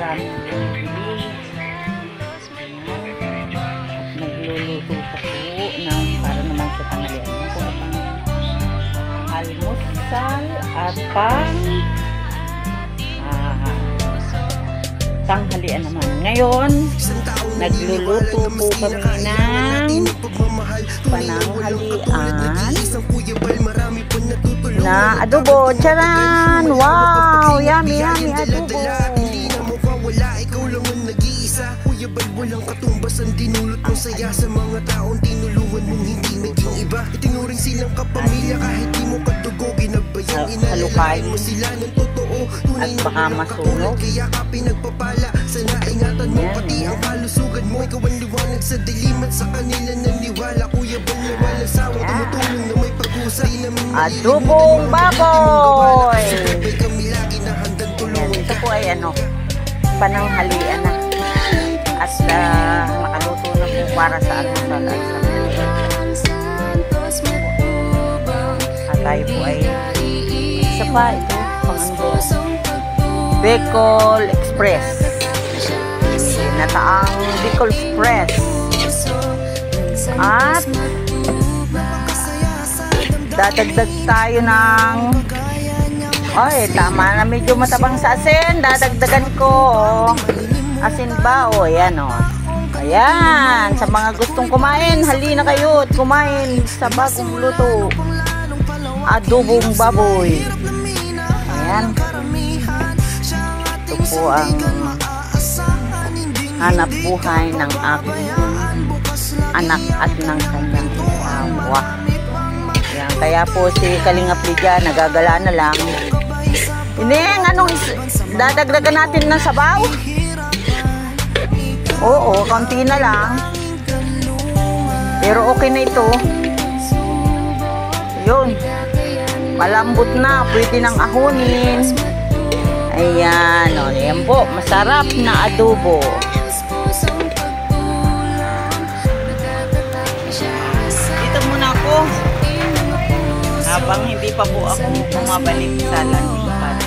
maraming bibili. Nagluluto pa po ng para naman sa tanghalian. Ito pang almusal at pang tanghalian naman. Ngayon, nagluluto po kami ng pananghalian na adobo. Charan! Wow! Yummy, yummy adobo. Walang katumbasan, dinulot mo saya sa mga taong tinulungan mong hindi naging iba. Itinuring silang kapamilya kahit di mo kadugo. Ginagbayang inalalain mo sila ng totoo. At baka masunog. Kaya ka pinagpapala. Sana ingatan mo pati ang kalusugan mo. Ikaw ang liwanag sa dilim at sa kanila naniwala. Kuya Bal na walang sawa, tumutulong na may pag-usay. Adobong baboy! Ito po ay pananghalian na. At nakaluto na po para sa almusal at sa at tayo po ay isa pa ito Bicol Express, nataang Bicol Express. At dadagdag tayo ng tama na, medyo matabang sa asin. Dadagdagan ko asin ba? Ayan ayan, sa mga gustong kumain, halina kayo at kumain sa bagong luto, adobong baboy. Ayan, ito po ang hanap buhay ng aking anak at ng kanyang asawa. Ayan, kaya po si Kalingap Lydia nagagala na lang. Dadagdagan natin ng sabaw. Oo, konti na lang. Pero okay na ito. Yun. Malambot na. Pwede nang ahunin. Ayan. Ayan po. Masarap na adobo. Dito muna ako. Habang hindi pa po ako bumabalik sa landipan.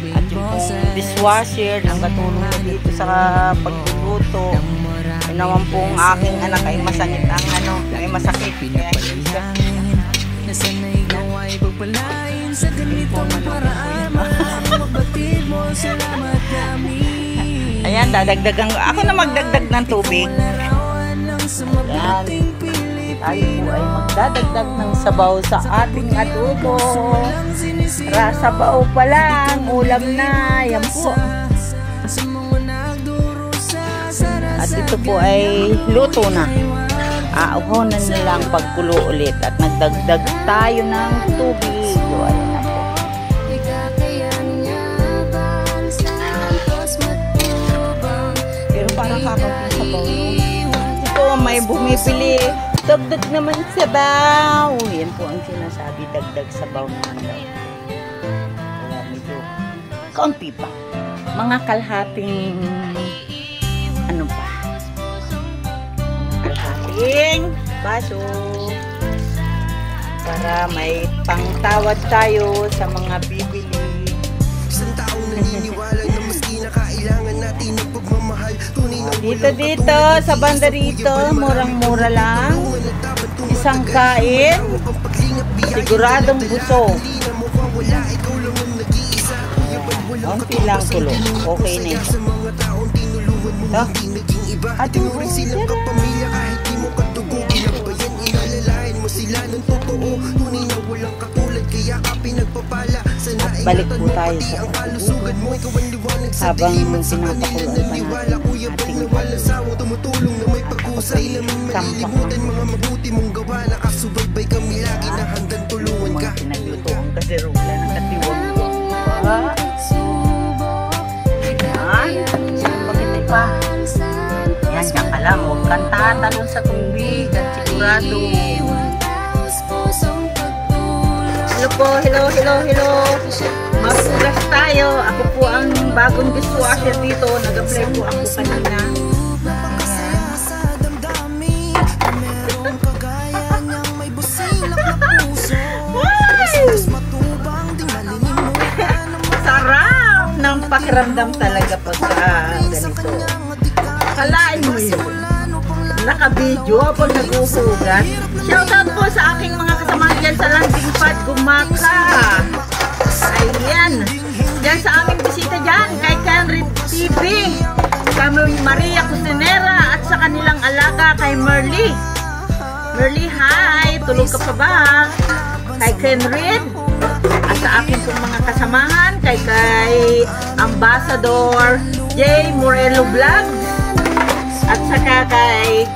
At yung dishwasher ang katulong na dito sa pagluluto. Yun naman pong aking anak ay masakit ang ay masakit. Kaya hindi siya. Ayan, dadagdagan ako na magdagdag ng tubig. Ayan. Tayo po ay magdadagdag ng sabaw sa ating adobo. Sabaw pa lang, ulam na. Yan po. At ito po ay luto na. Auhonan na lang pagkulo ulit. At nagdagdag tayo ng tubig. Ayan na po. Pero parang kakaunting sabaw. Ito may bumibili. Dagdag naman sabaw. Yan po ang sinasabi, dagdag sabaw naman daw. Kaya medyo kaunti pa. Mga kalahating kalahating baso. Para may pangtawad tayo sa mga bibili. Isang taong naniniwala na maski na kailangan natin ng pagmamahal. Dito sa banda rito, murang-mura lang. Isang kain, siguradong busog. Konti lang tulo. Okay na ito. At yung balik po tayo sa pagkukulo habang pinapakuluan pa natin ang ating kampak ng pinagluto ang kasirola ng katiwang bakit pa yan ka lang, huwag kang tatalon sa tubig at sigurado. Hello. Magpugas tayo. Ako po ang bagong dishwasher dito. Nag-apply po ako kanina. Sarap! pakiramdam talaga pagka ganito. Kalain mo yun. Naka-video pag nag-uhugas. Shoutout po sa aking mga kasamahan dyan sa landing pad, Gumaka. Ayan. Dyan sa aming bisita dyan, kay Kenry TV, kay Maria Cusinera, at sa kanilang alaga, kay Merly. Merly, hi! Tulog ka pa ba? Kay Kenrid. At sa aking pong mga kasamahan, kay Ambassador J. Morello Vlogs. At saka kay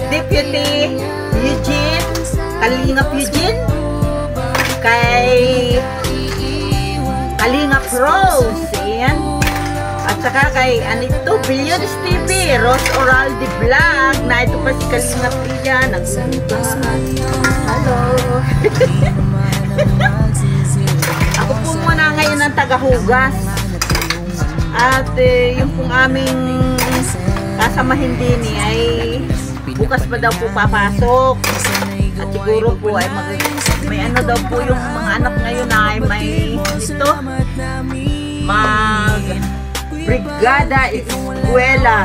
Deputy Eugene, Kalingap Eugene, kay Kalingap Rose, ayan. At saka kay Anito Billions TV, Rose Oraldi Vlog, na ito pa si Kalingap Pia, nagsunugan. Hello! Ako po muna ngayon ang tagahugas. At yung pong aming kasamahin din ay bukas pa daw po papasok. At siguro po ay may ano daw po yung mga anak ngayon ay may ito mag brigada eskwela.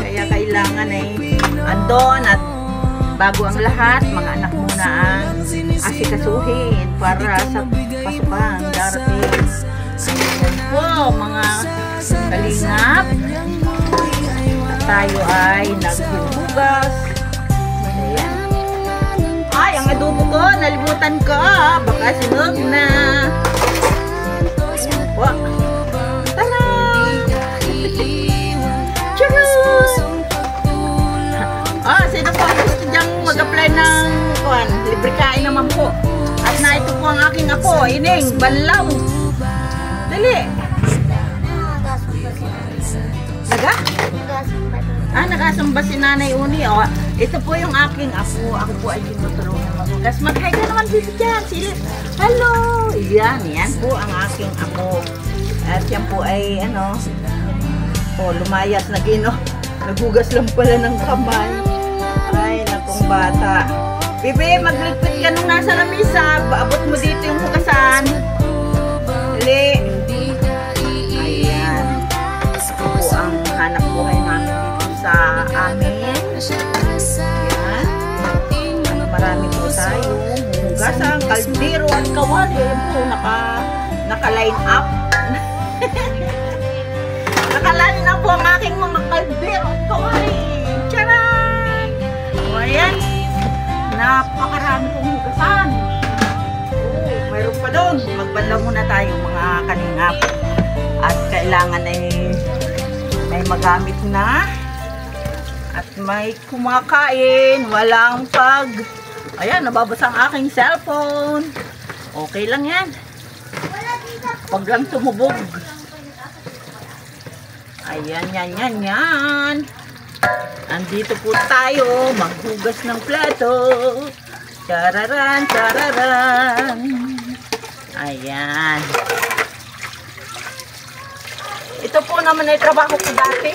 Kaya kailangan ay andon at bago ang lahat, mga anak muna ang asikasuhin para sa pasukan darating. Ayan po mga kalingap. At tayo ay naghuhugas. Ayan. Ay, ang adobo ko, nalimutan ko. Baka sinog na. Ayan po. Tara! Charot! Sino po gusto dyang mag-apply ng libre kain naman po. At na ito po ang aking apo, Ining Banlaw. Dali! Naga? Nakasamba si Nanay Uni. O, ito po yung aking apo. Ako po ay tinutulungan magugas. Mag-hi ka naman dito dyan. Hello! Yan po ang aking apo. At yan po ay, lumayas na gino. Naghugas lang pala ng kamay. Ay, nakong bata. Bibi, magligpit ka nung nasa lamisa. Abot mo dito yung hugasan. Dali. Ayan. Ito po ang hanap buhay namin dito sa amin. Ayan. Marami po tayo. Hugasan, kaldero at kawali. Ayan po, naka-line up. Naka-line up po ang aking mga kaldero at kawali. Charan! O, ayan. Napakarami kong hugasan. Mayroon pa doon. Magbanlaw muna tayo mga kalingap. At kailangan ay may magamit na. At may kumakain. Walang ayan, nababasa ang aking cellphone. Okay lang yan. Pag lang tumubog. Ayan, yan. Andito po tayo, maghugas ng plato. Chararan. Ayan. Ito po naman ay trabaho ko dati.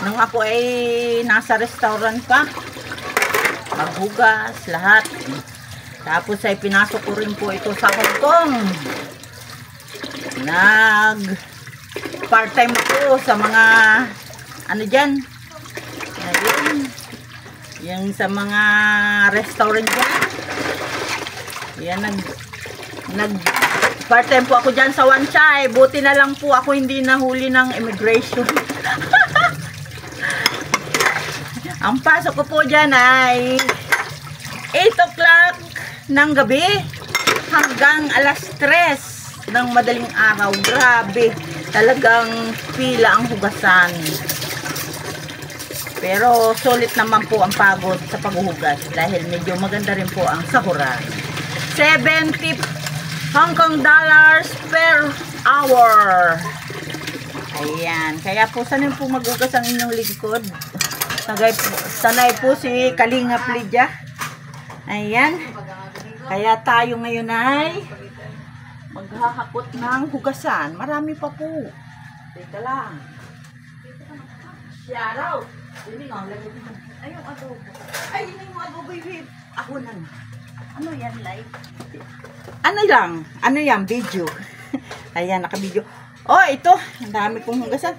Nung ako ay nasa restaurant pa. Maghugas, lahat. Tapos ay pinasok ko rin po ito sa Hong Kong. Part-time ako sa mga dyan. Ayun. Yung sa mga restaurant dyan. Yan, part-time po ako dyan sa Wan Chai. Buti na lang po ako hindi nahuli ng immigration. Ang pasok ko po dyan ay 8 o'clock ng gabi hanggang alas 3 ng madaling araw. Grabe. Talagang pila ang hugasan. Pero sulit naman po ang pagod sa paghuhugas dahil medyo maganda rin po ang sahuran. 70 Hong Kong dollars per hour. Ayan. Kaya po sanay po maghugas ang inyong lingkod. Sanay po si Kalingap Lydia. Ayan. Kaya tayo ngayon ay maghahakot ng hugasan. Marami pa po. Teka lang. Shoutout. Ay, yung adobo. Ay, yun yung adobo, babe. Ako na. Ano yan, live? Ano lang? Ano yan, video? Ayan, nakabidyo. Oh, ito. Ang dami kong hugasan.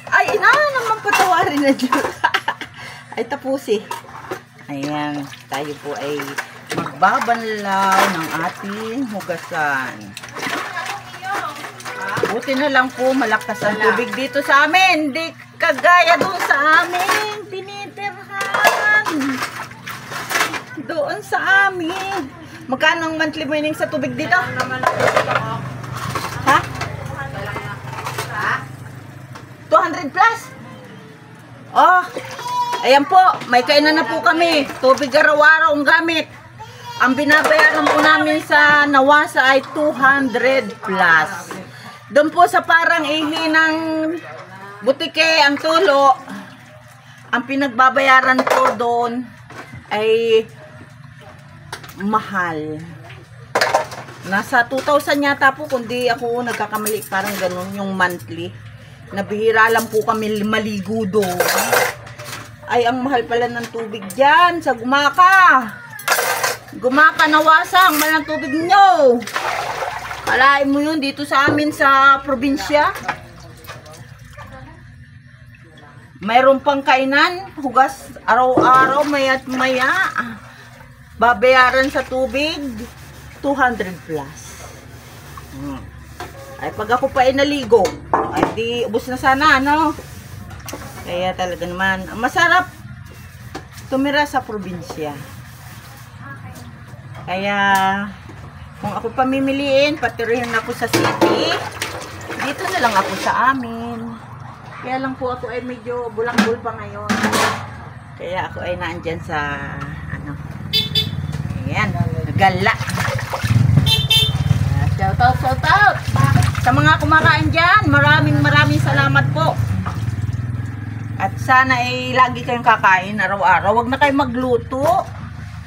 Ay, ina naman patawarin na dyan. Ay, tapusi. Ayan, tayo po ay magbabanlaw ng ating hugasan. Buti na lang po malakas ang tubig dito sa amin. Hindi kagaya doon sa amin. Tinitirhan. Doon sa amin. Magkano ang monthly winning sa tubig dito? Ha? 200 plus? Oh, ayan po. May kainan na po kami. Tubig araw-araw ang gamit. Ang binabayaran po namin sa Nawasa ay 200 plus. Doon po sa parang ihi ng butike, ang tulo, ang pinagbabayaran po doon ay mahal. Nasa 2,000 yata po, kundi ako nagkakamali, parang ganun yung monthly. Nabihira lang po kami maligo doon. Ay, ang mahal pala ng tubig dyan sa Gumaka. Gumaka, Nawasa, ang mahal ng tubig nyo. Alain mo yun dito sa amin sa probinsya. Mayroon pang kainan, hugas araw-araw, maya't maya. Babayaran sa tubig, 200 plus. Ay, pag ako pa ay naligo, ay di, ubos na sana, no? Kaya talaga naman, masarap tumira sa probinsya. Kaya, kung ako pamimiliin, patirihin ako sa city, dito na lang ako sa amin. Kaya lang po ako ay medyo bulak-bul pa ngayon. Kaya ako ay naandyan sa, ano, ayan, gala. Shout out, shout out! Sa mga kumakain dyan, maraming salamat po. At sana ay lagi kayong kakain araw-araw. Huwag na kayong magluto.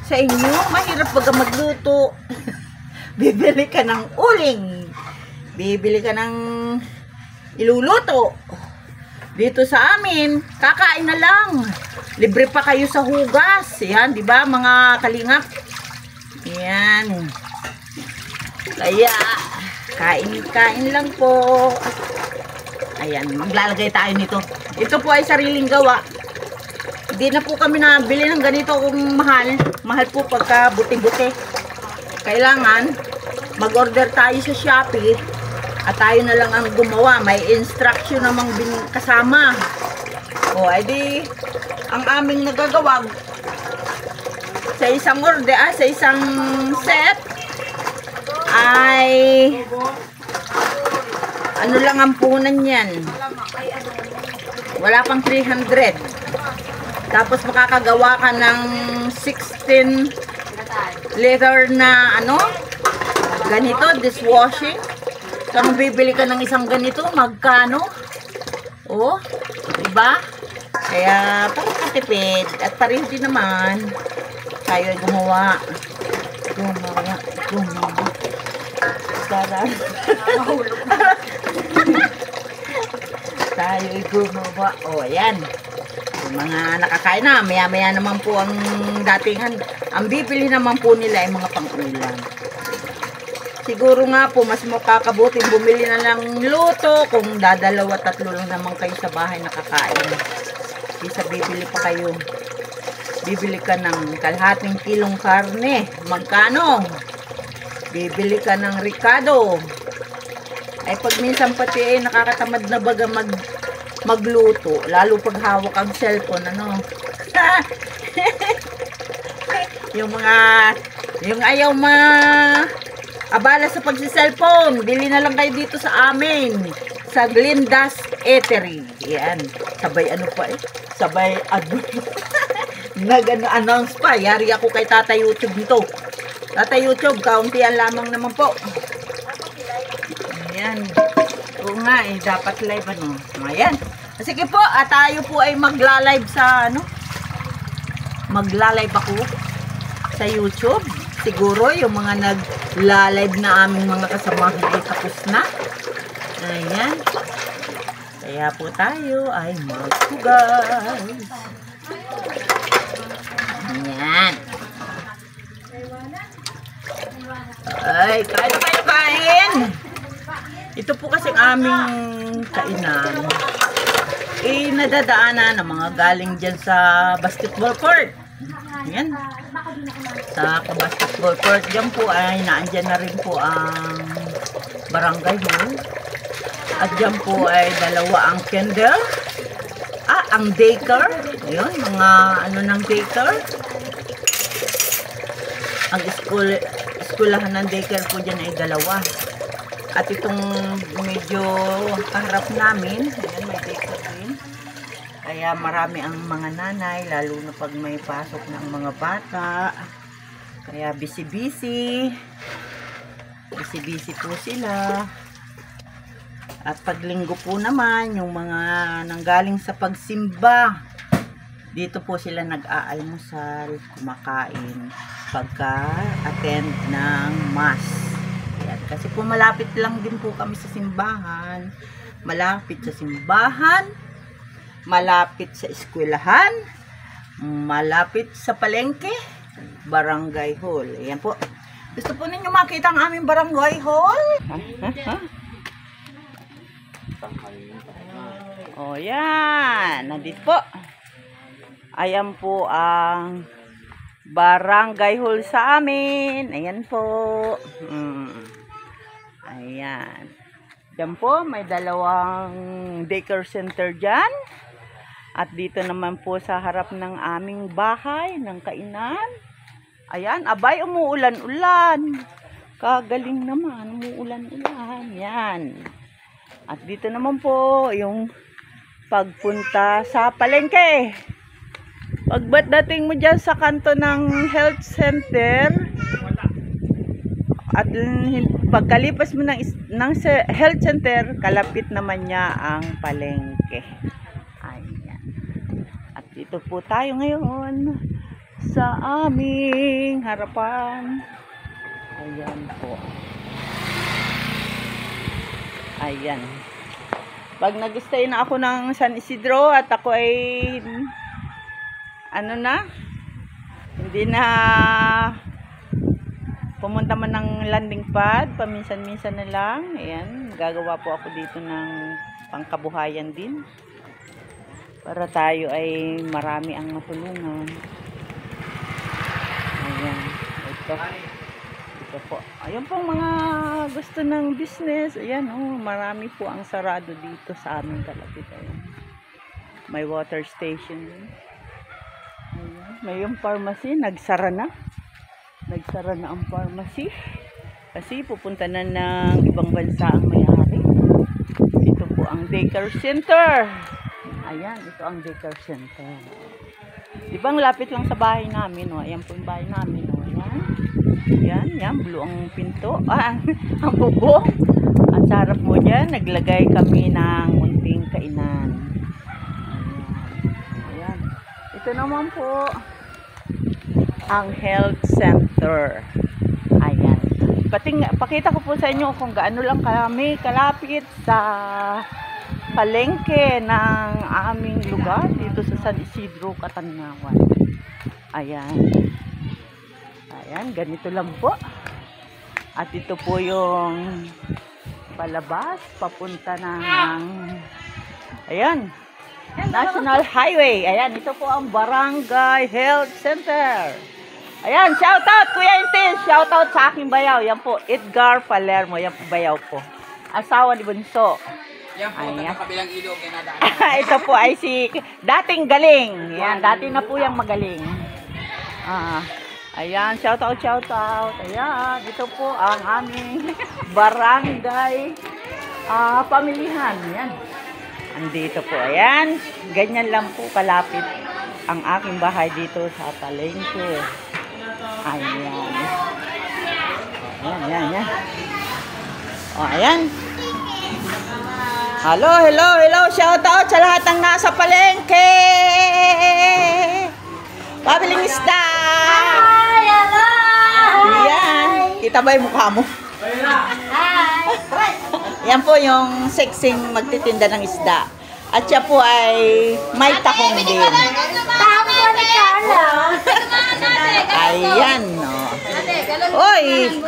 Sa inyo, mahirap pag magluto. Bibili ka ng uling. Bibili ka ng iluluto. Dito sa amin, kakain na lang. Libre pa kayo sa hugas. Yan, di ba mga kalingap? Yan. Kaya, kain lang po. Ayan, maglalagay tayo nito. Ito po ay sariling gawa. Hindi na po kami nabili ng ganito kung mahal. Mahal po pagka buti-buti. Kailangan mag-order tayo sa Shopee at tayo na lang ang gumawa. May instruction namang kasama. O, edi ang aming nagagawa sa isang order, sa isang set ay ano lang ang punan yan. Wala pang 300. Tapos makakagawa ka ng 16 liter na ano, ganito, dishwashing. So, kung bibili ka ng isang ganito, magkano? Oh, diba? Kaya, parang katipid. At pareho din naman, tayo ay gumawa. Tayo ay gumawa. O, ayan. Yung mga nakakain na, maya-maya naman po ang datingan. Ang bibili naman po nila ay mga pang-ulam. Siguro nga po, mas makakabuti bumili na lang luto kung dadalawa, tatlo lang naman kayo sa bahay nakakain. Isa bibili pa kayo. Bibili ka ng kalahating kilong karne. Magkano? Bibili ka ng ricado. Ay pag minsan pati ay nakakatamad na baga magluto. Lalo pag hawak ang cellphone, ano. yung ayaw abala sa pagsi-cellphone, bili na lang kayo dito sa amin. Sa Glinda's Eatery. Yan. Sabay ano pa eh. Sabay ano. Nag-announce pa. Yari ako kay Tata YouTube nito. Tata YouTube, kauntian lamang naman po. Ayan. Oo nga eh, dapat live ano. Ayan. Sige po, at tayo po ay magla-live sa ano. Magla-live ako sa YouTube. Siguro yung mga nag-live na aming mga kasamahan ay tapos na. Ayan. Kaya po tayo ay maghugas. Ayan. Ay, kain na kayo, kain! Ito po kasi aming kainan. Nadadaanan ng mga galing dyan sa basketball court. Yan. Sa basketball court, dyan po ay naandyan na rin po ang barangay hall. At dyan po ay dalawa ang candle. Ang daycare. Ayun, mga ano ng daycare. Ang eskulahan ng daycare po dyan ay dalawa. At itong medyo kaharap namin, ayan, may daycare din. Kaya marami ang mga nanay, lalo na pag may pasok ng mga bata. Kaya busy-busy. Busy-busy po sila. At paglinggo po naman, yung mga nanggaling sa pagsimba, dito po sila nag-aalmusal, kumakain, pagka-attend ng mass. Yan. Kasi po malapit lang din po kami sa simbahan. Malapit sa simbahan, malapit sa eskwelahan, malapit sa palengke, barangay hall. Ayan po. Gusto po ninyo makita ang aming barangay hall? O yan, nandito po. Ayan po ang barangay hall sa amin. Ayan po. Ayan. Diyan po, may dalawang daycare center dyan. At dito naman po sa harap ng aming bahay, ng kainan. Ayan, abay, umuulan-ulan. Kagaling naman, umuulan-ulan. Yan. At dito naman po, yung pagpunta sa palengke. Pagdating mo dyan sa kanto ng health center, at pagkalipas mo ng health center, kalapit naman niya ang palengke. Ayan. At dito po tayo ngayon sa aming harapan. Ayan po. Ayan. Pag nag-stay na ako ng San Isidro at ako ay hindi na pumunta man ng landing pad, paminsan-minsan na lang. Ayan, gagawa po ako dito ng pangkabuhayan din. Para tayo ay marami ang matulungan. Ayan, ito po. Ayan po mga gusto ng business. Ayan, marami po ang sarado dito sa aming kalapit. Ayan. May water station din. Ayan. May yung pharmacy, nagsara na. Nagsara na ang pharmacy. Kasi pupunta na ng ibang bansa ang may-ari. Ito po ang daycare center. Ayan, ito ang daycare center. Diba ang lapit lang sa bahay namin, ayan po yung bahay namin, Ayan, yan, blue ang pinto. Ang bubong. At sa harap mo dyan, naglagay kami ng munting kainan. Ayan. Ito naman po ang health center. Ayan. Pakita ko po sa inyo kung gaano lang kami kalapit sa palengke ng aming lugar dito sa San Isidro, Catanauan. Ayan. Ayan, ganito lang po. At ito po yung palabas, papunta ng ayan, National Highway. Ayan, ito po ang Barangay Health Center. Ayan, shout out Kuya Intis, shout out sa aking bayaw. Yan po, Edgar Palermo, yan po bayaw ko. Asawa ni Bunso. Yan po, kabilang ilog ay nadaan. Ito po ay si dating galing. Yan, dati na po yung magaling. Ayan, shout out, shout out. Ayan, ito po ang aming barangay pamilihan. Ayan. Andito po, ayan. Ganyan lang po kalapit ang aking bahay dito sa palengke. Ayan. Ayan, ayan, ayan. O, ayan. Hello, hello, hello. Shout out sa lahat ng nasa palengke. Pabiling isda. Hi, hello. Ayan. Kita ba yung mukha mo? Hi. Yan po yung sexing magtitinda ng isda. At siya po ay may takong din. Tapo ni Carlo. Ayan, no. Oy!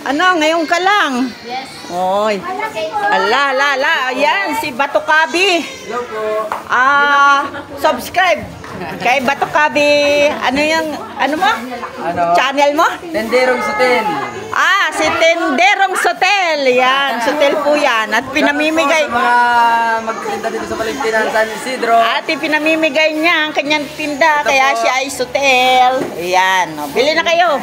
Ano, ngayon ka lang? Yes. Oy. Malaki po. Ala. Ayan, si Bato Kabi. Hello po. Subscribe kay Bato Kabi. Ano yung, ano mo? Ano? Channel mo? Tenderong Sutin. Si Tenderong Sotel. Yan, Sotel po yan. At pinamimigay. Sa mga magtinda dito sa Valentina San Isidro. At pinamimigay niya ang kanyang tinda. Kaya siya ay Sotel. Ayan. Bili na kayo.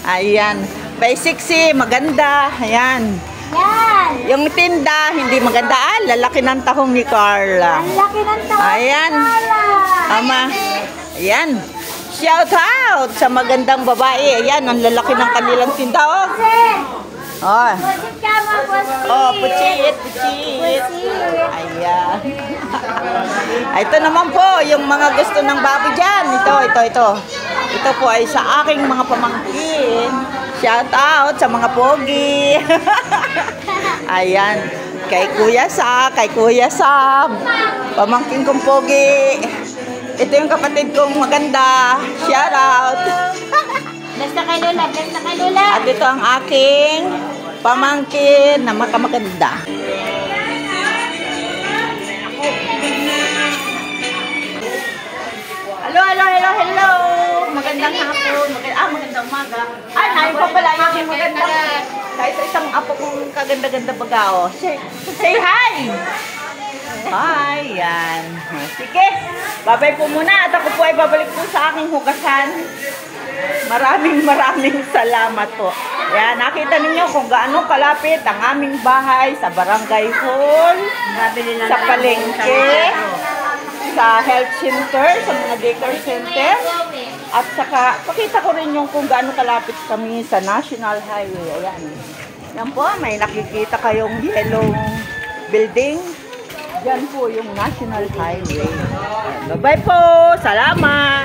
Ayan. By 60, maganda. Ayan. Yan. Yung tinda, hindi maganda. Lalaki ng tahong ni Carla. Ang laki ng tao. Ayan. Tama. Ayan. Shout out sa magandang babae. Ayan, ang lalaki ng kanilang tinda. Oh. Oh. Pusit ka mo, pusit. Oh, puchit. Pusit. Ayan. Ito naman po, yung mga gusto ng baboy dyan. Ito. Ito po ay sa aking mga pamangkin. Shout out sa mga pogi. Ayan. Kay Kuya Sam. Pamangkin kong pogi. Ito yung kapatid kong maganda. Shout out. Basta kay Lola, basta kay Lola. At ito ang aking pamangkin na makamaganda. Hello. Magandang hapon. Magandang umaga. Nain pa pala yung aking magandang. Kahit sa isang apo kong kaganda-ganda bagao. Say hi! Hi, yan. Sige, babay po muna at ako po ay babalik po sa aking hugasan. Maraming salamat po. Yan, nakita ninyo kung gaano kalapit ang aming bahay sa Barangay Hall, sa palengke, sa health center, sa mga daycare center, at saka pakita ko rin yung kung gaano kalapit kami sa National Highway. Ayan. Yan po, may nakikita kayong yellow building. Yan po yung National Highway. Bye-bye po. Salamat.